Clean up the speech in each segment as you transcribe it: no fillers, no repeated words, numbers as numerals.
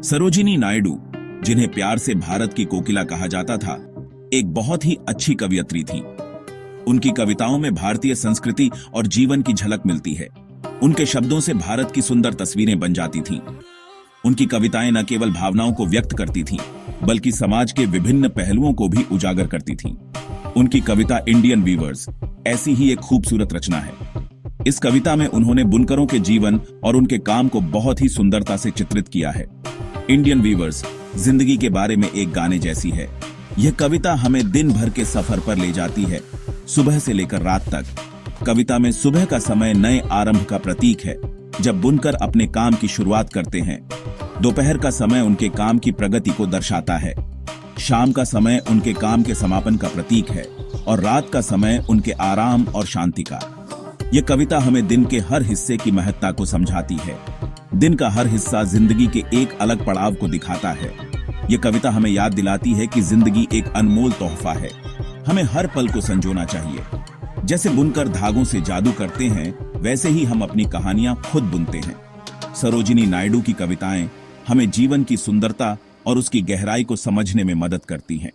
सरोजिनी नायडू, जिन्हें प्यार से भारत की कोकिला कहा जाता था, एक बहुत ही अच्छी कवयित्री थी। उनकी कविताओं में भारतीय संस्कृति और जीवन की झलक मिलती है। उनके शब्दों से भारत की सुंदर तस्वीरें बन जाती थीं। उनकी कविताएं न केवल भावनाओं को व्यक्त करती थीं, बल्कि समाज के विभिन्न पहलुओं को भी उजागर करती थीं। उनकी कविता इंडियन वीवर्स ऐसी ही एक खूबसूरत रचना है। इस कविता में उन्होंने बुनकरों के जीवन और उनके काम को बहुत ही सुंदरता से चित्रित किया है। इंडियन वीवर्स जिंदगी के बारे में एक गाने जैसी है। यह कविता हमें दिन भर के सफर पर ले जाती है, सुबह से लेकर रात तक। कविता में सुबह का समय नए आरंभ का प्रतीक है, जब बुनकर अपने काम की शुरुआत करते हैं। दोपहर का समय उनके काम की प्रगति को दर्शाता है। शाम का समय उनके काम के समापन का प्रतीक है और रात का समय उनके आराम और शांति का। यह कविता हमें दिन के हर हिस्से की महत्ता को समझाती है। दिन का हर हिस्सा जिंदगी के एक अलग पड़ाव को दिखाता है। यह कविता हमें याद दिलाती है कि जिंदगी एक अनमोल तोहफा है। हमें हर पल को संजोना चाहिए। जैसे बुनकर धागों से जादू करते हैं, वैसे ही हम अपनी कहानियां खुद बुनते हैं। सरोजिनी नायडू की कविताएं हमें जीवन की सुंदरता और उसकी गहराई को समझने में मदद करती हैं।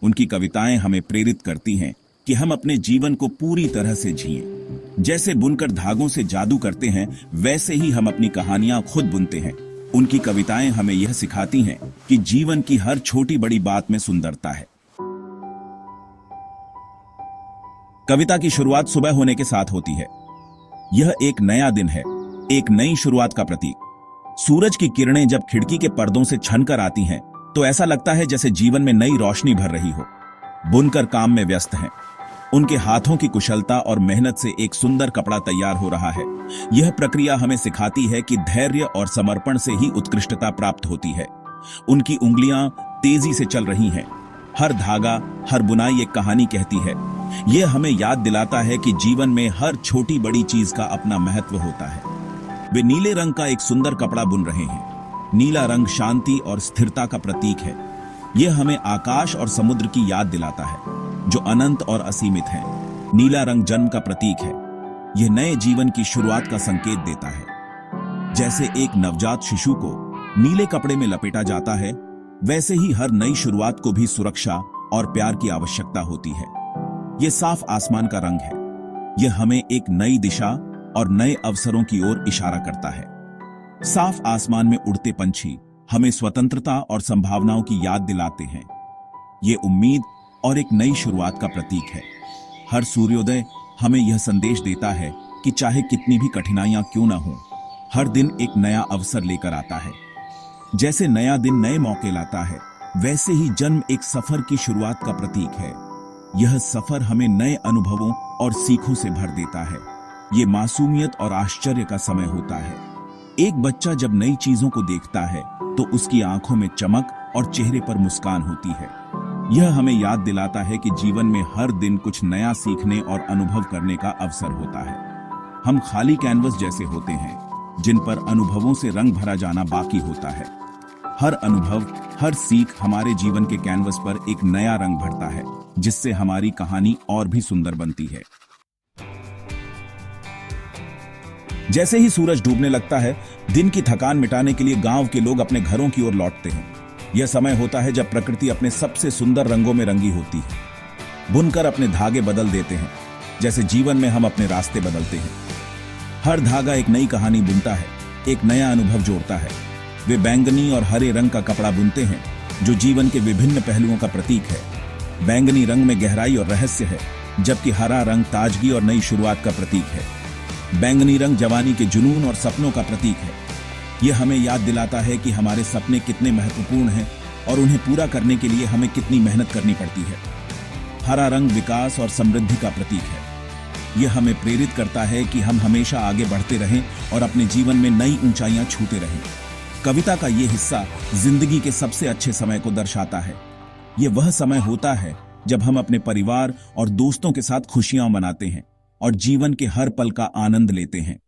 उनकी कविताएं हमें प्रेरित करती हैं कि हम अपने जीवन को पूरी तरह से जिएं। जैसे बुनकर धागों से जादू करते हैं, वैसे ही हम अपनी कहानियां खुद बुनते हैं। उनकी कविताएं हमें यह सिखाती हैं कि जीवन की हर छोटी बड़ी बात में सुंदरता है। कविता की शुरुआत सुबह होने के साथ होती है। यह एक नया दिन है, एक नई शुरुआत का प्रतीक। सूरज की किरणें जब खिड़की के पर्दों से छनकर आती हैं, तो ऐसा लगता है जैसे जीवन में नई रोशनी भर रही हो। बुनकर काम में व्यस्त हैं। उनके हाथों की कुशलता और मेहनत से एक सुंदर कपड़ा तैयार हो रहा है। यह प्रक्रिया हमें सिखाती है कि धैर्य और समर्पण से ही उत्कृष्टता प्राप्त होती है। उनकी उंगलियां तेजी से चल रही हैं। हर धागा, हर बुनाई एक कहानी कहती है। यह हमें याद दिलाता है कि जीवन में हर छोटी बड़ी चीज का अपना महत्व होता है। वे नीले रंग का एक सुंदर कपड़ा बुन रहे हैं। नीला रंग शांति और स्थिरता का प्रतीक है। यह हमें आकाश और समुद्र की याद दिलाता है, जो अनंत और असीमित है। नीला रंग जन्म का प्रतीक है। यह नए जीवन की शुरुआत का संकेत देता है। जैसे एक नवजात शिशु को नीले कपड़े में लपेटा जाता है, वैसे ही हर नई शुरुआत को भी सुरक्षा और प्यार की आवश्यकता होती है। यह साफ आसमान का रंग है। यह हमें एक नई दिशा और नए अवसरों की ओर इशारा करता है। साफ आसमान में उड़ते पंछी हमें स्वतंत्रता और संभावनाओं की याद दिलाते हैं। ये उम्मीद और एक नई शुरुआत का प्रतीक है। हर सूर्योदय हमें यह संदेश देता है कि चाहे कितनी भी कठिनाइयां क्यों न हों, हर दिन एक नया अवसर लेकर आता है। जैसे नया दिन नए मौके लाता है, वैसे ही जन्म एक सफर की शुरुआत का प्रतीक है। यह सफर हमें नए अनुभवों और सीखों से भर देता है। ये मासूमियत और आश्चर्य का समय होता है। एक बच्चा जब नई चीजों को देखता है, तो उसकी आंखों में चमक और चेहरे पर मुस्कान होती है। यह हमें याद दिलाता है कि जीवन में हर दिन कुछ नया सीखने और अनुभव करने का अवसर होता है। हम खाली कैनवस जैसे होते हैं, जिन पर अनुभवों से रंग भरा जाना बाकी होता है। हर अनुभव, हर सीख हमारे जीवन के कैनवस पर एक नया रंग भरता है, जिससे हमारी कहानी और भी सुंदर बनती है। जैसे ही सूरज डूबने लगता है, दिन की थकान मिटाने के लिए गांव के लोग अपने घरों की ओर लौटते हैं। यह समय होता है जब प्रकृति अपने सबसे सुंदर रंगों में रंगी होती है। बुनकर अपने धागे बदल देते हैं, जैसे जीवन में हम अपने रास्ते बदलते हैं। हर धागा एक नई कहानी बुनता है, एक नया अनुभव जोड़ता है। वे बैंगनी और हरे रंग का कपड़ा बुनते हैं, जो जीवन के विभिन्न पहलुओं का प्रतीक है। बैंगनी रंग में गहराई और रहस्य है, जबकि हरा रंग ताजगी और नई शुरुआत का प्रतीक है। बैंगनी रंग जवानी के जुनून और सपनों का प्रतीक है। यह हमें याद दिलाता है कि हमारे सपने कितने महत्वपूर्ण हैं और उन्हें पूरा करने के लिए हमें कितनी मेहनत करनी पड़ती है। हरा रंग विकास और समृद्धि का प्रतीक है। यह हमें प्रेरित करता है कि हम हमेशा आगे बढ़ते रहें और अपने जीवन में नई ऊंचाइयां छूते रहें। कविता का यह हिस्सा जिंदगी के सबसे अच्छे समय को दर्शाता है। यह वह समय होता है जब हम अपने परिवार और दोस्तों के साथ खुशियां मनाते हैं और जीवन के हर पल का आनंद लेते हैं।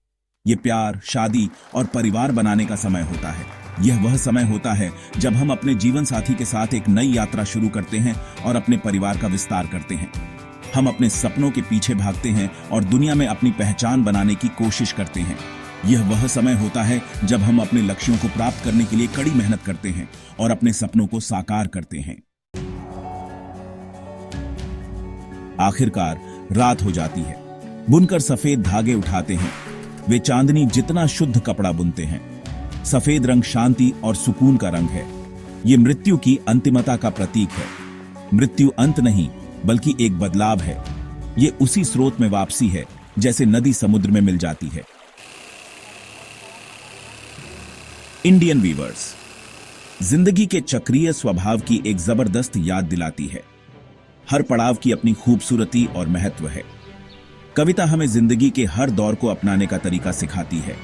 ये प्यार, शादी और परिवार बनाने का समय होता है। यह वह समय होता है जब हम अपने जीवन साथी के साथ एक नई यात्रा शुरू करते हैं और अपने परिवार का विस्तार करते हैं। हम अपने सपनों के पीछे भागते हैं और दुनिया में अपनी पहचान बनाने की कोशिश करते हैं। यह वह समय होता है जब हम अपने लक्ष्यों को प्राप्त करने के लिए कड़ी मेहनत करते हैं और अपने सपनों को साकार करते हैं। आखिरकार रात हो जाती है। बुनकर सफेद धागे उठाते हैं। वे चांदनी जितना शुद्ध कपड़ा बुनते हैं। सफेद रंग शांति और सुकून का रंग है। ये मृत्यु की अंतिमता का प्रतीक है। मृत्यु अंत नहीं, बल्कि एक बदलाव है। ये उसी स्रोत में वापसी है जैसे नदी समुद्र में मिल जाती है। इंडियन वीवर्स जिंदगी के चक्रीय स्वभाव की एक जबरदस्त याद दिलाती है। हर पड़ाव की अपनी खूबसूरती और महत्व है। कविता हमें जिंदगी के हर दौर को अपनाने का तरीका सिखाती है।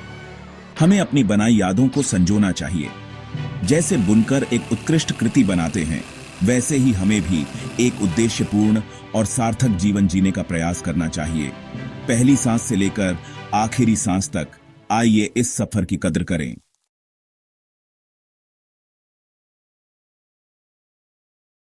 हमें अपनी बनाई यादों को संजोना चाहिए। जैसे बुनकर एक उत्कृष्ट कृति बनाते हैं, वैसे ही हमें भी एक उद्देश्यपूर्ण और सार्थक जीवन जीने का प्रयास करना चाहिए। पहली सांस से लेकर आखिरी सांस तक आइए इस सफर की कद्र करें।